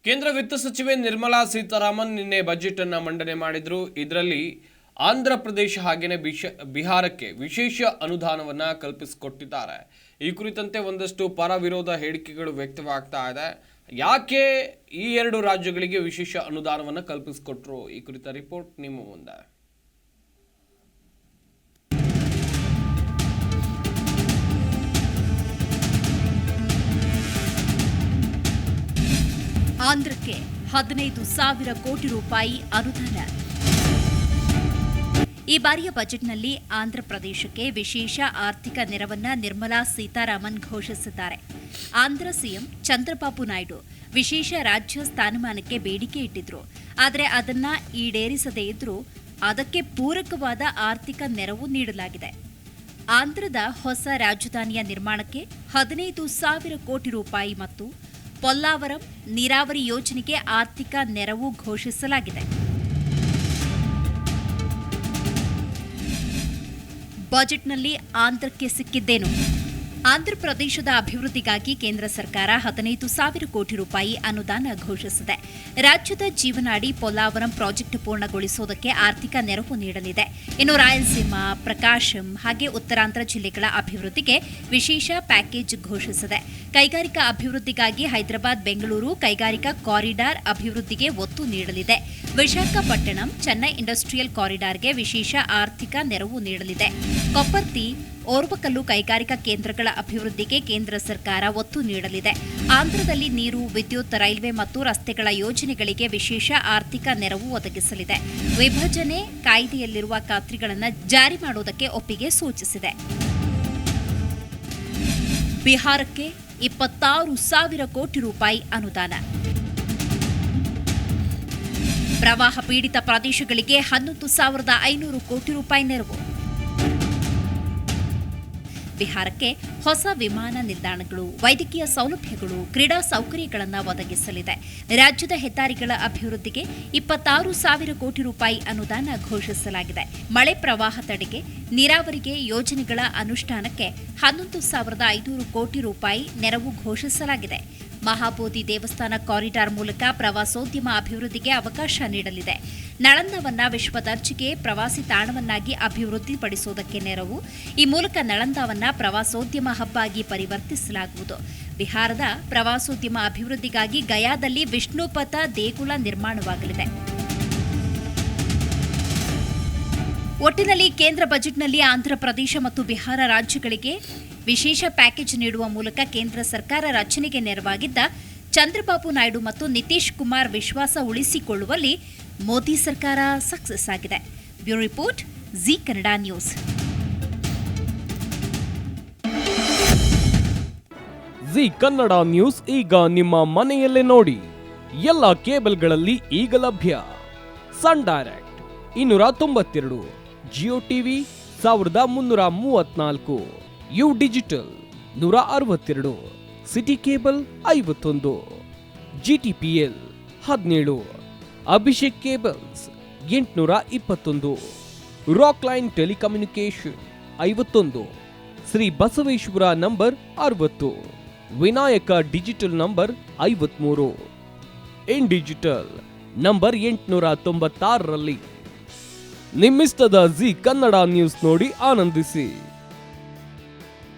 ಕೇಂದ್ರ ವಿತ್ತ ಸಚಿವೆ ನಿರ್ಮಲಾ ಸೀತಾರಾಮನ್ ನಿನ್ನೆ ಬಜೆಟ್ ಅನ್ನು ಮಂಡನೆ ಮಾಡಿದ್ರು. ಇದರಲ್ಲಿ ಆಂಧ್ರ ಪ್ರದೇಶ ಹಾಗೇನೆ ಬಿಹಾರಕ್ಕೆ ವಿಶೇಷ ಅನುದಾನವನ್ನ ಕಲ್ಪಿಸಿಕೊಟ್ಟಿದ್ದಾರೆ. ಈ ಕುರಿತಂತೆ ಒಂದಷ್ಟು ಪರ ವಿರೋಧ ಹೇಳಿಕೆಗಳು ವ್ಯಕ್ತವಾಗ್ತಾ ಇದೆ. ಯಾಕೆ ಈ ಎರಡು ರಾಜ್ಯಗಳಿಗೆ ವಿಶೇಷ ಅನುದಾನವನ್ನ ಕಲ್ಪಿಸಿಕೊಟ್ರು, ಈ ಕುರಿತ ರಿಪೋರ್ಟ್ ನಿಮ್ಮ ಮುಂದೆ. ಆಂಧ್ರಕ್ಕೆ 15,000 ಕೋಟಿ ರೂಪಾಯಿ ಅನುದಾನ. ಈ ಬಾರಿಯ ಬಜೆಟ್ನಲ್ಲಿ ಆಂಧ್ರ ಪ್ರದೇಶಕ್ಕೆ ವಿಶೇಷ ಆರ್ಥಿಕ ನೆರವನ್ನ ನಿರ್ಮಲಾ ಸೀತಾರಾಮನ್ ಘೋಷಿಸಿದ್ದಾರೆ. ಆಂಧ್ರ ಸಿಎಂ ಚಂದ್ರಬಾಬು ನಾಯ್ಡು ವಿಶೇಷ ರಾಜ್ಯ ಸ್ಥಾನಮಾನಕ್ಕೆ ಬೇಡಿಕೆ ಇಟ್ಟಿದ್ರು. ಆದರೆ ಅದನ್ನ ಈಡೇರಿಸದೇ ಇದ್ರೂ ಅದಕ್ಕೆ ಪೂರಕವಾದ ಆರ್ಥಿಕ ನೆರವು ನೀಡಲಾಗಿದೆ. ಆಂಧ್ರದ ಹೊಸ ರಾಜಧಾನಿಯ ನಿರ್ಮಾಣಕ್ಕೆ 15,000 ಕೋಟಿ ರೂಪಾಯಿ ಮತ್ತು ಪೊಲ್ಲಾವರಂ ನೀರಾವರಿ ಯೋಜನೆಗೆ ಆರ್ಥಿಕ ನೆರವು ಘೋಷಿಸಲಾಗಿದೆ. ಬಜೆಟ್ನಲ್ಲಿ ಆಂಧ್ರಕ್ಕೆ ಸಿಕ್ಕಿದ್ದೇನು? ಆಂಧ್ರ ಪ್ರದೇಶದ ಅಭಿವೃದ್ಧಿಗಾಗಿ ಕೇಂದ್ರ ಸರ್ಕಾರ 15,000 ಕೋಟಿ ರೂಪಾಯಿ ಅನುದಾನ ಘೋಷಿಸಿದೆ. ರಾಜ್ಯದ ಜೀವನಾಡಿ ಪೊಲ್ಲಾವರಂ ಪ್ರಾಜೆಕ್ಟ್ ಪೂರ್ಣಗೊಳಿಸುವುದಕ್ಕೆ ಆರ್ಥಿಕ ನೆರವು ನೀಡಲಿದೆ. ಇನ್ನು ರಾಯಲಸೀಮಾ, ಪ್ರಕಾಶಂ ಹಾಗೆ ಉತ್ತರಾಂಧ್ರ ಜಿಲ್ಲೆಗಳ ಅಭಿವೃದ್ಧಿಗೆ ವಿಶೇಷ ಪ್ಯಾಕೇಜ್ ಘೋಷಿಸಿದೆ. ಕೈಗಾರಿಕಾ ಅಭಿವೃದ್ಧಿಗಾಗಿ ಹೈದರಾಬಾದ್ ಬೆಂಗಳೂರು ಕೈಗಾರಿಕಾ ಕಾರಿಡಾರ್ ಅಭಿವೃದ್ಧಿಗೆ ಒತ್ತು ನೀಡಲಿದೆ. ವಿಶಾಖಪಟ್ಟಣಂ ಚೆನ್ನೈ ಇಂಡಸ್ಟ್ರಿಯಲ್ ಕಾರಿಡಾರ್ಗೆ ವಿಶೇಷ ಆರ್ಥಿಕ ನೆರವು ನೀಡಲಿದೆ. ಕೊಪ್ಪರ್ತಿ ಓರ್ವಕಲ್ಲು ಕೈಗಾರಿಕಾ ಕೇಂದ್ರಗಳ ಅಭಿವೃದ್ಧಿಗೆ ಕೇಂದ್ರ ಸರ್ಕಾರ ಒತ್ತು ನೀಡಲಿದೆ. ಆಂಧ್ರದಲ್ಲಿ ನೀರು, ವಿದ್ಯುತ್, ರೈಲ್ವೆ ಮತ್ತು ರಸ್ತೆಗಳ ಯೋಜನೆಗಳಿಗೆ ವಿಶೇಷ ಆರ್ಥಿಕ ನೆರವು ಒದಗಿಸಲಿದೆ. ವಿಭಜನೆ ಕಾಯ್ದೆಯಲ್ಲಿರುವ ಖಾತ್ರಿಗಳನ್ನು ಜಾರಿ ಮಾಡುವುದಕ್ಕೆ ಒಪ್ಪಿಗೆ ಸೂಚಿಸಿದೆ. ಬಿಹಾರಕ್ಕೆ 26,000 ಕೋಟಿ ರೂಪಾಯಿ ಅನುದಾನ. ಪ್ರವಾಹ ಪೀಡಿತ ಪ್ರದೇಶಗಳಿಗೆ 11,500 ಕೋಟಿ ರೂಪಾಯಿ ನೆರವು. ಬಿಹಾರಕ್ಕೆ ಹೊಸ ವಿಮಾನ ನಿಲ್ದಾಣಗಳು, ವೈದ್ಯಕೀಯ ಸೌಲಭ್ಯಗಳು, ಕ್ರೀಡಾ ಸೌಕರ್ಯಗಳನ್ನು ಒದಗಿಸಲಿದೆ. ರಾಜ್ಯದ ಹೆದ್ದಾರಿಗಳ ಅಭಿವೃದ್ಧಿಗೆ 26,000 ಕೋಟಿ ರೂಪಾಯಿ ಅನುದಾನ ಘೋಷಿಸಲಾಗಿದೆ. ಮಳೆ ಪ್ರವಾಹ ತಡೆಗೆ, ನೀರಾವರಿಗೆ ಯೋಜನೆಗಳ ಅನುಷ್ಠಾನಕ್ಕೆ 11,500 ಕೋಟಿ ರೂಪಾಯಿ ನೆರವು ಘೋಷಿಸಲಾಗಿದೆ. ಮಹಾಬೋಧಿ ದೇವಸ್ಥಾನ ಕಾರಿಡಾರ್ ಮೂಲಕ ಪ್ರವಾಸೋದ್ಯಮ ಅಭಿವೃದ್ಧಿಗೆ ಅವಕಾಶ ನೀಡಲಿದೆ. ನಳಂದವನ್ನ ವಿಶ್ವ ದರ್ಜೆಗೆ ಪ್ರವಾಸಿ ತಾಣವನ್ನಾಗಿ ಅಭಿವೃದ್ಧಿಪಡಿಸುವುದಕ್ಕೆ ನೆರವು. ಈ ಮೂಲಕ ನಳಂದವನ್ನ ಪ್ರವಾಸೋದ್ಯಮ ಹಬ್ ಆಗಿ ಪರಿವರ್ತಿಸಲಾಗುವುದು. ಬಿಹಾರದ ಪ್ರವಾಸೋದ್ಯಮ ಅಭಿವೃದ್ಧಿಗಾಗಿ ಗಯಾದಲ್ಲಿ ವಿಷ್ಣುಪಥ ದೇಗುಲ ನಿರ್ಮಾಣವಾಗಲಿದೆ. ಒಟ್ಟಿನಲ್ಲಿ ಕೇಂದ್ರ ಬಜೆಟ್ನಲ್ಲಿ ಆಂಧ್ರ ಪ್ರದೇಶ ಮತ್ತು ಬಿಹಾರ ರಾಜ್ಯಗಳಿಗೆ ವಿಶೇಷ ಪ್ಯಾಕೇಜ್ ನೀಡುವ ಮೂಲಕ ಕೇಂದ್ರ ಸರ್ಕಾರ ರಚನೆಗೆ ನೆರವಾಗಿದ್ದ ಚಂದ್ರಬಾಬು ನಾಯ್ಡು ಮತ್ತು ನಿತೀಶ್ ಕುಮಾರ್ ವಿಶ್ವಾಸ ಉಳಿಸಿಕೊಳ್ಳುವಲ್ಲಿ ಮೋದಿ ಸರ್ಕಾರ ಸಕ್ಸಸ್ ಆಗಿದೆ. Bureau report, Zee Kannada news. Zee Kannada news ಈಗ ನಿಮ್ಮ ಮನೆಯಲ್ಲೇ ನೋಡಿ. ಎಲ್ಲ ಕೇಬಲ್ಗಳಲ್ಲಿ ಈಗ ಲಭ್ಯ. Sun Direct 292, Jio TV 1334, U Digital 162, City Cable 51, GTPL 17, Abhishek cables 821, Rock Line telecommunication 51, Shri Basaveshwara number 60, Vinayaka digital number 53, in digital number 896ರಲ್ಲಿ. ನಿಮ್ಮಿಸ್ತದ ಜಿ ಕನ್ನಡ ನ್ಯೂಸ್ ನೋಡಿ ಆನಂದಿಸಿ.